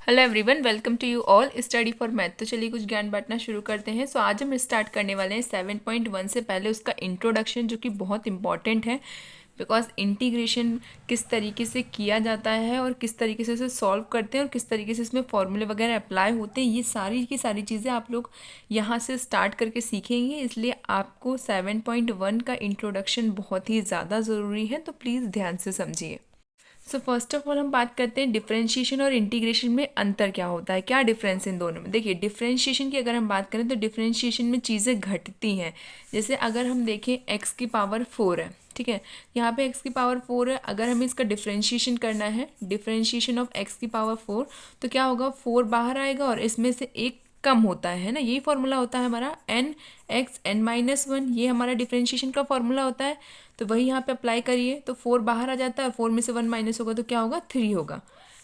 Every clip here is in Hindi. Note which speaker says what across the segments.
Speaker 1: Hello everyone, welcome to you all study for math. तो चलिए कुछ ज्ञान बांटना शुरू करते हैं। सो आज हम स्टार्ट करने वाले हैं 7.1 से पहले उसका इंट्रोडक्शन, जो कि बहुत इंपॉर्टेंट है बिकॉज इंटीग्रेशन किस तरीके से किया जाता है और किस तरीके से इसे सॉल्व करते हैं और किस तरीके से इसमें फॉर्मूले वगैरह अप्लाई होते हैं, ये सारी की सारी चीज़ें आप लोग यहाँ से स्टार्ट करके सीखेंगे। इसलिए आपको 7.1 का इंट्रोडक्शन बहुत ही ज़्यादा ज़रूरी है, तो प्लीज़ ध्यान से समझिए। सो फर्स्ट ऑफ ऑल हम बात करते हैं डिफरेंशिएशन और इंटीग्रेशन में अंतर क्या होता है, क्या डिफरेंस इन दोनों में। देखिए, डिफरेंशिएशन की अगर हम बात करें तो डिफरेंशिएशन में चीज़ें घटती हैं। जैसे अगर हम देखें x की पावर 4 है, ठीक है, यहाँ पे x की पावर 4 है। अगर हमें इसका डिफरेंशिएशन करना है, डिफरेंशिएशन ऑफ x की पावर 4, तो क्या होगा, 4 बाहर आएगा और इसमें से एक कम होता है ना, यही फॉर्मूला होता है हमारा n x n-1, ये हमारा डिफरेंशिएशन का फॉर्मूला होता है। तो वही यहाँ पे अप्लाई करिए, तो 4 बाहर आ जाता है, 4 में से 1 माइनस होगा तो क्या होगा, 3 होगा।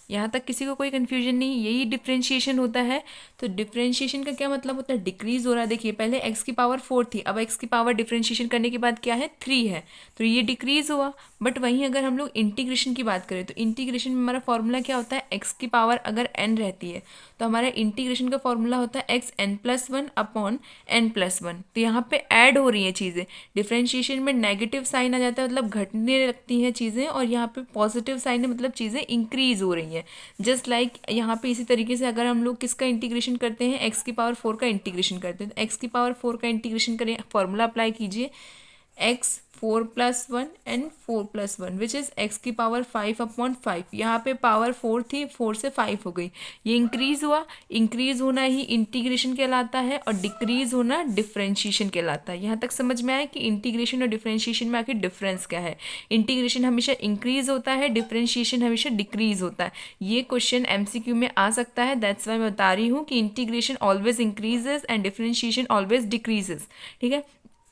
Speaker 1: यहाँ तक किसी को कोई कन्फ्यूजन नहीं, यही डिफरेंशिएशन होता है। तो डिफरेंशिएशन का क्या मतलब होता है, डिक्रीज हो रहा है। देखिए, पहले x की पावर 4 थी, अब x की पावर डिफरेंशिएशन करने के बाद क्या है, 3 है, तो ये डिक्रीज हुआ। बट वहीं अगर हम लोग इंटीग्रेशन की बात करें तो इंटीग्रेशन में हमारा फॉर्मूला क्या होता है, x की पावर अगर n रहती है तो हमारा इंटीग्रेशन का फॉर्मूला होता है xn+1 अपॉन n+1। तो यहाँ पे ऐड हो रही हैं चीज़ें। डिफरेंशिएशन में नेगेटिव साइन आ जाता है, मतलब घटने लगती हैं चीज़ें, और यहाँ पे पॉजिटिव साइन है, मतलब चीज़ें इंक्रीज हो रही हैं। जस्ट लाइक यहाँ पे इसी तरीके से अगर हम लोग किसका इंटीग्रेशन करते हैं, x की पावर 4 का इंटीग्रेशन करते हैं, तो x की पावर 4 का इंटीग्रेशन करें, फॉर्मूला अप्लाई कीजिए, x 4+1 and 4+1 which is x की पावर 5 अपॉन 5। यहाँ पे पावर 4 थी, 4 से 5 हो गई, ये इंक्रीज हुआ। इंक्रीज होना ही इंटीग्रेशन कहलाता है और डिक्रीज होना डिफरेंशिएशन कहलाता है। यहाँ तक समझ में आया कि इंटीग्रेशन और डिफरेंशिएशन में आखिर डिफरेंस क्या है। इंटीग्रेशन हमेशा इंक्रीज होता है, डिफरेंशिएशन हमेशा डिक्रीज होता है। ये क्वेश्चन MCQ में आ सकता है, दैट्स वाई मैं बता रही हूँ कि integration always increases and differentiation always decreases, ठीक है।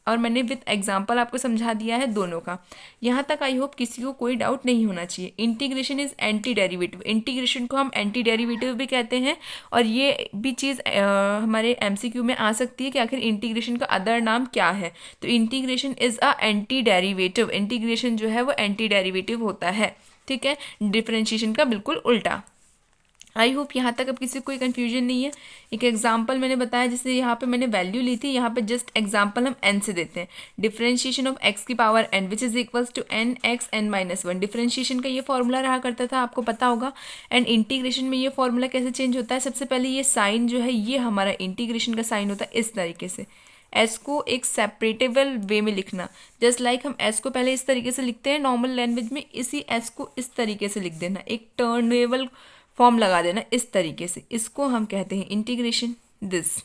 Speaker 1: और मैंने विद एग्जांपल आपको समझा दिया है दोनों का। यहाँ तक आई होप किसी को कोई डाउट नहीं होना चाहिए। Integration is anti derivative, integration को हम एंटी डेरिवेटिव भी कहते हैं। और ये भी चीज़ हमारे MCQ में आ सकती है कि आखिर इंटीग्रेशन का अदर नाम क्या है। तो integration is a anti derivative, integration जो है वो एंटी डेरिवेटिव होता है, ठीक है, डिफरेंशिएशन का बिल्कुल उल्टा। आई होप यहाँ तक अब किसी को कोई कन्फ्यूजन नहीं है। एक एग्जांपल मैंने बताया, जिससे यहाँ पे मैंने वैल्यू ली थी, यहाँ पे जस्ट एग्जांपल हम n से देते हैं। डिफरेंशिएशन ऑफ x की power n which is equals to n x n-1। Differentiation का ये फॉर्मूला रहा करता था, आपको पता होगा। एंड इंटीग्रेशन में ये फॉर्मूला कैसे चेंज होता है, सबसे पहले ये साइन जो है, ये हमारा इंटीग्रेशन का साइन होता है इस तरीके से। एस को एक सेपरेटेबल वे में लिखना, जस्ट लाइक हम एस को पहले इस तरीके से लिखते हैं नॉर्मल लैंग्वेज में, इसी एस को इस तरीके से लिख देना, एक टर्नेबल फॉर्म लगा देना इस तरीके से। इसको हम कहते हैं integration. This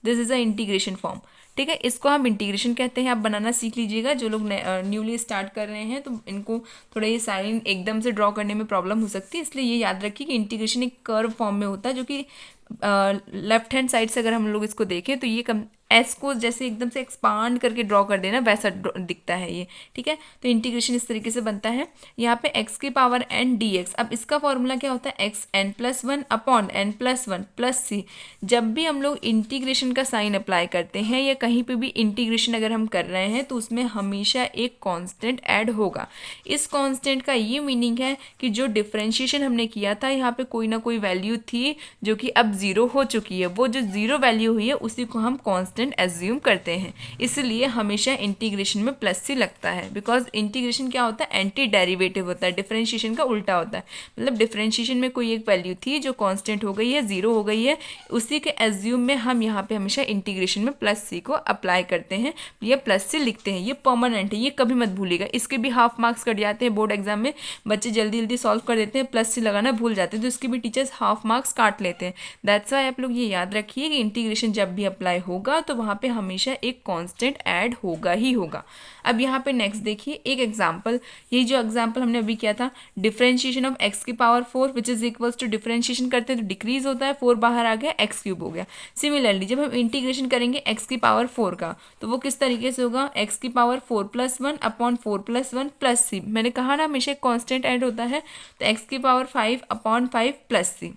Speaker 1: is a integration form, ठीक है, इसको हम इंटीग्रेशन कहते हैं। आप बनाना सीख लीजिएगा, जो लोग न्यूली स्टार्ट कर रहे हैं तो इनको थोड़ा ये साइन एकदम से ड्रॉ करने में प्रॉब्लम हो सकती है, इसलिए ये याद रखिए कि इंटीग्रेशन एक कर्व फॉर्म में होता है, जो कि लेफ्ट हैंड साइड से अगर हम लोग इसको देखें तो ये कम एस को जैसे एकदम से एक्सपांड करके ड्रॉ कर देना, वैसा दिखता है ये, ठीक है। तो इंटीग्रेशन इस तरीके से बनता है। यहाँ पे x की पावर n dx, अब इसका फॉर्मूला क्या होता है, x n+1 upon n+1 plus c। जब भी हम लोग इंटीग्रेशन का साइन अप्लाई करते हैं या कहीं पे भी इंटीग्रेशन अगर हम कर रहे हैं तो उसमें हमेशा एक कांस्टेंट ऐड होगा। इस कांस्टेंट का ये मीनिंग है कि जो डिफरेंशिएशन हमने किया था, यहाँ पे कोई ना कोई वैल्यू थी जो कि अब ज़ीरो हो चुकी है, वो जो ज़ीरो वैल्यू हुई है उसी को हम कांस्टेंट एज्यूम करते हैं। इसलिए हमेशा इंटीग्रेशन में प्लस सी लगता है, बिकॉज इंटीग्रेशन क्या होता है, एंटी डेरिवेटिव होता है, डिफरेंशिएशन का उल्टा होता है। मतलब डिफरेंशिएशन में कोई एक वैल्यू थी जो कांस्टेंट हो गई है, ज़ीरो हो गई है, उसी के एज्यूम में हम यहाँ पे हमेशा इंटीग्रेशन में प्लस सी को अप्लाई करते हैं, ये प्लस सी लिखते हैं। ये परमानेंट है, ये कभी मत भूलिएगा। इसके भी हाफ मार्क्स कट जाते हैं बोर्ड एग्जाम में, बच्चे जल्दी जल्दी सॉल्व कर देते हैं, प्लस सी लगाना भूल जाते हैं, तो इसके भी टीचर्स हाफ मार्क्स काट लेते हैं। दैट्स वाई आप लोग ये याद रखिए कि इंटीग्रेशन जब भी अप्लाई होगा तो वहाँ पे हमेशा एक कांस्टेंट ऐड होगा ही होगा। अब यहाँ पे नेक्स्ट देखिए एक एग्जांपल, ये जो एग्जांपल हमने अभी किया था, डिफरेंशिएशन ऑफ x की power 4 which is equals to, differentiation करते हैं तो डिक्रीज होता है, 4 बाहर आ गया, x³ हो गया। सिमिलरली जब हम इंटीग्रेशन करेंगे x की पावर 4 का, तो वो किस तरीके से होगा, x की पावर 4+1 अपॉन 4+1 प्लस c। मैंने कहा ना हमेशा एक कॉन्स्टेंट ऐड होता है, तो x की पावर 5 अपॉन 5 प्लस c।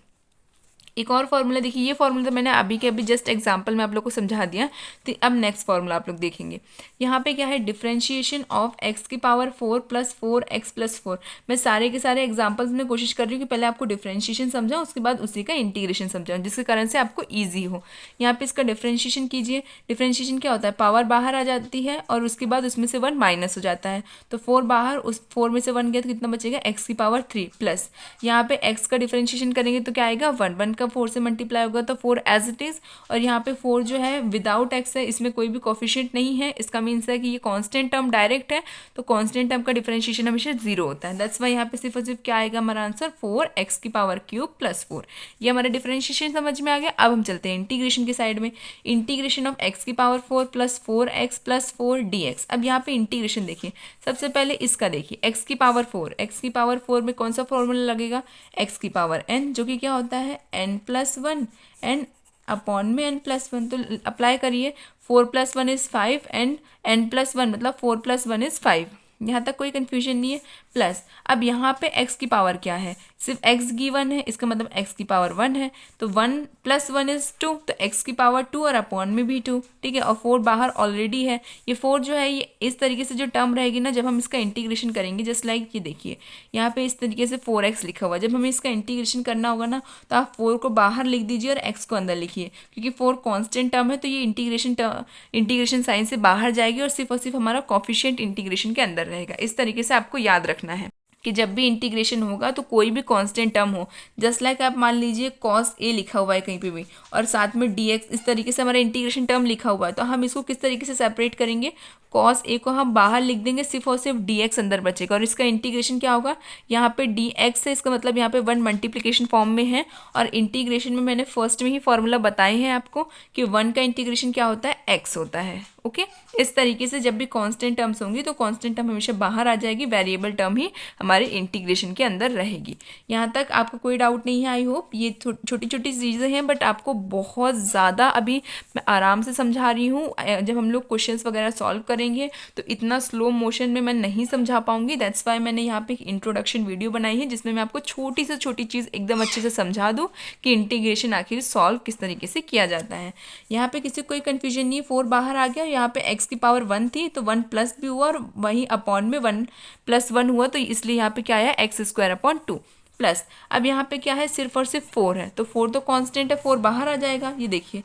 Speaker 1: एक और फॉर्मूला देखिए, ये फॉर्मूला तो मैंने अभी के अभी जस्ट एग्जांपल में आप लोग को समझा दिया। तो अब नेक्स्ट फॉर्मूला आप लोग देखेंगे। यहाँ पे क्या है, डिफरेंशिएशन ऑफ एक्स की पावर 4 प्लस 4x प्लस 4। मैं सारे के सारे एग्जांपल्स में कोशिश कर रही हूँ कि पहले आपको डिफरेंशिएशन समझाऊँ, उसके बाद उसी का इंटीग्रेशन समझाऊँ, जिसके कारण से आपको ईजी हो। यहाँ पे इसका डिफरेंशिएशन कीजिए। डिफरेंशिएशन क्या होता है, पावर बाहर आ जाती है और उसके बाद उसमें से 1 माइनस हो जाता है। तो 4 बाहर, उस 4 में से 1 गया तो कितना बचेगा, एक्स की पावर 3 प्लस यहाँ पे x का डिफरेंशिएशन करेंगे तो क्या आएगा, 1 का 4 से मल्टीप्लाई होगा तो 4 एज इट इज। और यहाँ पे 4 जो है विदाउट x है, इसमें कोई भी कोफिशिएंट नहीं है, इसका मीन्स है कि ये कांस्टेंट टर्म डायरेक्ट है। तो कांस्टेंट टर्म का डिफरेंशिएशन हमेशा 0 होता है। दैट्स वाई यहाँ पे सिर्फ और सिर्फ क्या आएगा हमारा आंसर, 4x की पावर क्यूब प्लस 4। ये हमारा डिफरेंशिएशन समझ में आ गया। अब हम चलते हैं इंटीग्रेशन की साइड में। इंटीग्रेशन ऑफ x की power 4 plus 4x plus 4 dx। अब यहाँ पे इंटीग्रेशन देखिए, सबसे पहले इसका देखिए, x की पावर 4, x की पावर 4 में कौन सा फॉर्मूला लगेगा, x की पावर n, जो कि क्या होता है n+1, n अपॉन में n+1। तो अप्लाई करिए, 4 + 1 इज़ 5 एंड n+1 मतलब 4 + 1 इज़ 5। यहाँ तक कोई कन्फ्यूजन नहीं है। प्लस अब यहाँ पे x की पावर क्या है, सिर्फ x गिवन है, इसका मतलब x की पावर 1 है। तो 1 + 1 इज़ 2, तो x की पावर 2 और अपॉन में भी 2, ठीक है। और 4 बाहर ऑलरेडी है। ये 4 जो है ये इस तरीके से जो टर्म रहेगी ना, जब हम इसका इंटीग्रेशन करेंगे, जस्ट लाइक ये देखिए यहाँ पे इस तरीके से 4x लिखा हुआ है। जब हमें इसका इंटीग्रेशन करना होगा ना, तो आप 4 को बाहर लिख दीजिए और x को अंदर लिखिए, क्योंकि 4 कांस्टेंट टर्म है। तो ये इंटीग्रेशन साइन से बाहर जाएगी और सिर्फ हमारा कॉफिशिएंट इंटीग्रेशन के अंदर रहेगा। इस तरीके से आपको याद रखना है कि जब भी इंटीग्रेशन होगा तो कोई भी कांस्टेंट टर्म हो, जस्ट लाइक आप मान लीजिए cos a लिखा हुआ है कहीं पे भी और साथ में dx, इस तरीके से हमारा इंटीग्रेशन टर्म लिखा हुआ है, तो हम इसको किस तरीके से सेपरेट करेंगे, cos a को हम बाहर लिख देंगे, सिर्फ और सिर्फ dx अंदर बचेगा। और इसका इंटीग्रेशन क्या होगा, यहाँ पे dx है, इसका मतलब यहाँ पे 1 मल्टीप्लिकेशन फॉर्म में है। और इंटीग्रेशन में मैंने फर्स्ट में ही फॉर्मूला बताए हैं आपको कि 1 का इंटीग्रेशन क्या होता है, x होता है। ओके, इस तरीके से जब भी कांस्टेंट टर्म्स होंगी तो कांस्टेंट टर्म हमेशा बाहर आ जाएगी, वेरिएबल टर्म ही हमारे इंटीग्रेशन के अंदर रहेगी। यहाँ तक आपको कोई डाउट नहीं है। आई होप ये छोटी छोटी चीज़ें हैं, बट आपको बहुत ज़्यादा अभी मैं आराम से समझा रही हूँ। जब हम लोग क्वेश्चंस वगैरह सॉल्व करेंगे तो इतना स्लो मोशन में मैं नहीं समझा पाऊंगी। दैट्स वाई मैंने यहाँ पे एक इंट्रोडक्शन वीडियो बनाई है, जिसमें मैं आपको छोटी से छोटी चीज़ एकदम अच्छे से समझा दूँ कि इंटीग्रेशन आखिर सॉल्व किस तरीके से किया जाता है। यहाँ पे किसी को कोई कन्फ्यूजन नहीं है। 4 बाहर आ गया, यहाँ पे x की पावर 1 थी तो 1 प्लस भी हुआ और वहीं अपॉन में 1 + 1 हुआ, तो इसलिए यहाँ पे क्या आया, x² / 2 प्लस। अब यहाँ पे क्या है, सिर्फ और सिर्फ 4 है, तो 4 तो कांस्टेंट है, 4 बाहर आ जाएगा। ये देखिए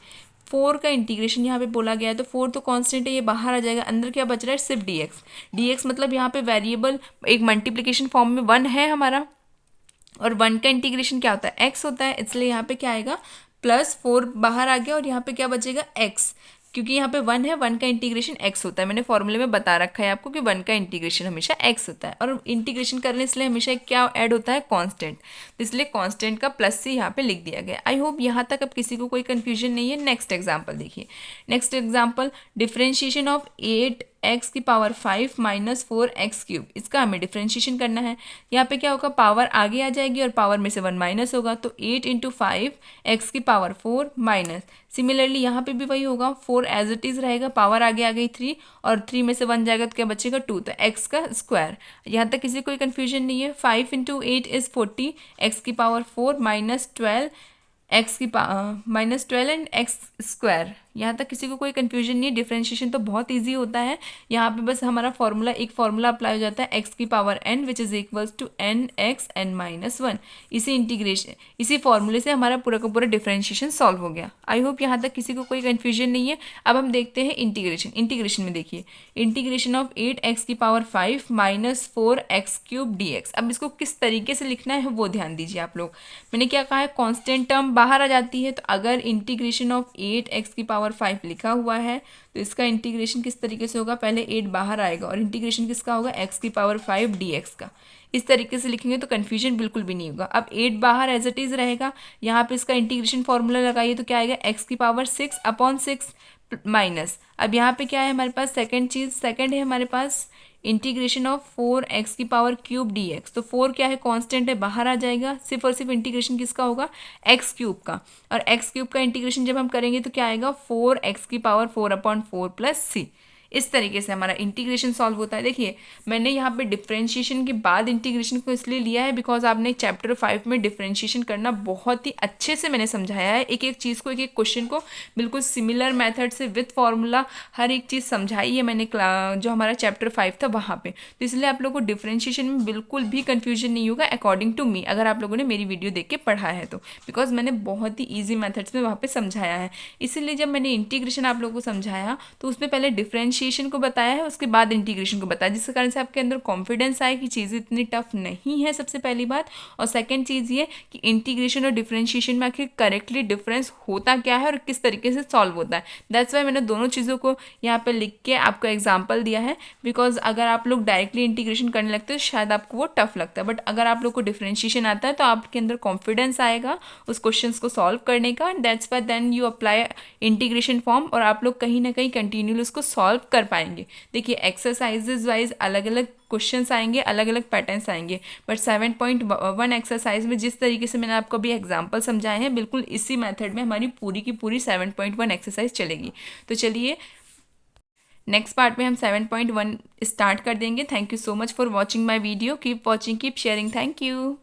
Speaker 1: 4 का इंटीग्रेशन यहाँ पे बोला गया है, तो 4 तो कांस्टेंट है, ये बाहर आ जाएगा। अंदर क्या बच रहा है, सिर्फ dx मतलब यहाँ पे वेरिएबल एक मल्टीप्लिकेशन फॉर्म में 1 है हमारा, और 1 का इंटीग्रेशन क्या होता है, x होता है, इसलिए यहाँ पे क्या आएगा, +4 बाहर आ गया और यहाँ पे क्या बचेगा, x, क्योंकि यहाँ पे 1 है, 1 का इंटीग्रेशन x होता है। मैंने फॉर्मूले में बता रखा है आपको कि 1 का इंटीग्रेशन हमेशा x होता है, और इंटीग्रेशन करने इसलिए हमेशा क्या ऐड होता है, कांस्टेंट, तो इसलिए कांस्टेंट का प्लस से यहाँ पे लिख दिया गया। आई होप यहाँ तक अब किसी को कोई कन्फ्यूजन नहीं है। नेक्स्ट एग्जाम्पल देखिए। Next example, differentiation of 8x की पावर 5 - 4x³। इसका हमें डिफरेंशिएशन करना है। यहाँ पे क्या होगा, पावर आगे आ जाएगी और पावर में से 1 माइनस होगा, तो 8 × 5 x की पावर 4 माइनस। सिमिलरली यहाँ पे भी वही होगा, 4 एज इट इज़ रहेगा, पावर आगे आ गई 3 और 3 में से 1 जाएगा तो क्या बचेगा, 2, तो x का स्क्वायर। यहाँ तक किसी कोई कन्फ्यूजन नहीं है। 5 × 8 इज़ 40, x की पावर 4 -12 -12 एंड x²। यहाँ तक किसी को कोई कन्फ्यूजन नहीं है। डिफरेंशिएशन तो बहुत इजी होता है। यहाँ पे बस हमारा फॉर्मूला, एक फॉर्मूला अप्लाई हो जाता है, x की power n which is equals to nx n-1। इसी फॉर्मूले से हमारा पूरा का पूरा डिफरेंशिएशन सॉल्व हो गया। आई होप यहाँ तक किसी को कोई कन्फ्यूजन नहीं है। अब हम देखते हैं इंटीग्रेशन। इंटीग्रेशन में देखिए, इंटीग्रेशन ऑफ 8x की पावर 5 - 4x³ dx। अब इसको किस तरीके से लिखना है वो ध्यान दीजिए आप लोग। मैंने क्या कहा है, कॉन्स्टेंट टर्म बाहर आ जाती है, तो अगर इंटीग्रेशन ऑफ 8x की पावर 5 लिखा हुआ है तो इसका इंटीग्रेशन किस तरीके से होगा, पहले 8 बाहर आएगा और इंटीग्रेशन किसका होगा, x की पावर 5 dx का। इस तरीके से लिखेंगे तो कन्फ्यूजन बिल्कुल भी नहीं होगा। अब 8 बाहर एज इट इज़ रहेगा, यहाँ पे इसका इंटीग्रेशन फॉर्मूला लगाइए तो क्या आएगा, x की पावर 6/6 माइनस। अब यहाँ पे क्या है हमारे पास, सेकंड है हमारे पास इंटीग्रेशन ऑफ 4x की पावर क्यूब dx। तो 4 क्या है, कांस्टेंट है, बाहर आ जाएगा। सिर्फ और सिर्फ इंटीग्रेशन किसका होगा, x³ का। और x³ का इंटीग्रेशन जब हम करेंगे तो क्या आएगा, 4x की पावर 4/4 + c। इस तरीके से हमारा इंटीग्रेशन सॉल्व होता है। देखिए मैंने यहाँ पे डिफरेंशिएशन के बाद इंटीग्रेशन को इसलिए लिया है बिकॉज आपने चैप्टर 5 में डिफरेंशिएशन करना बहुत ही अच्छे से मैंने समझाया है, एक एक चीज़ को, एक एक क्वेश्चन को बिल्कुल सिमिलर मेथड से विथ फॉर्मूला हर एक चीज़ समझाई है मैंने जो हमारा चैप्टर 5 था वहाँ पे। तो इसलिए आप लोगों को डिफरेंशिएशन में बिल्कुल भी कंफ्यूजन नहीं होगा अकॉर्डिंग टू मी, अगर आप लोगों ने मेरी वीडियो देख के पढ़ा है तो, बिकॉज मैंने बहुत ही ईजी मेथड्स में वहाँ पे समझाया है। इसीलिए जब मैंने इंटीग्रेशन आप लोगों को समझाया तो उसमें पहले डिफरेंशिएशन को बताया है, उसके बाद इंटीग्रेशन को बताया, जिसके कारण से आपके अंदर कॉन्फिडेंस आए कि चीज़ें इतनी टफ नहीं है, सबसे पहली बात। और सेकेंड चीज़ ये कि इंटीग्रेशन और डिफरेंशिएशन में आखिर करेक्टली डिफरेंस होता क्या है और किस तरीके से सॉल्व होता है। दैट्स वाई मैंने दोनों चीज़ों को यहाँ पे लिख के आपको एग्जाम्पल दिया है, बिकॉज अगर आप लोग डायरेक्टली इंटीग्रेशन करने लगते हो तो शायद आपको वो टफ लगता है, बट अगर आप लोग को डिफरेंशिएशन आता है तो आपके अंदर कॉन्फिडेंस आएगा उस क्वेश्चंस को सॉल्व करने का। That's why then you apply integration form और आप लोग कहीं ना कहीं कंटिन्यूली उसको सॉल्व कर पाएंगे। देखिए एक्सरसाइजेज वाइज अलग अलग क्वेश्चंस आएंगे, अलग अलग पैटर्न्स आएंगे, बट 7.1 एक्सरसाइज में जिस तरीके से मैंने आपको अभी एग्जांपल समझाए हैं बिल्कुल इसी मेथड में हमारी पूरी की पूरी 7.1 एक्सरसाइज चलेगी। तो चलिए नेक्स्ट पार्ट में हम 7.1 स्टार्ट कर देंगे। Thank you so much for watching my video, keep watching, keep sharing, thank you.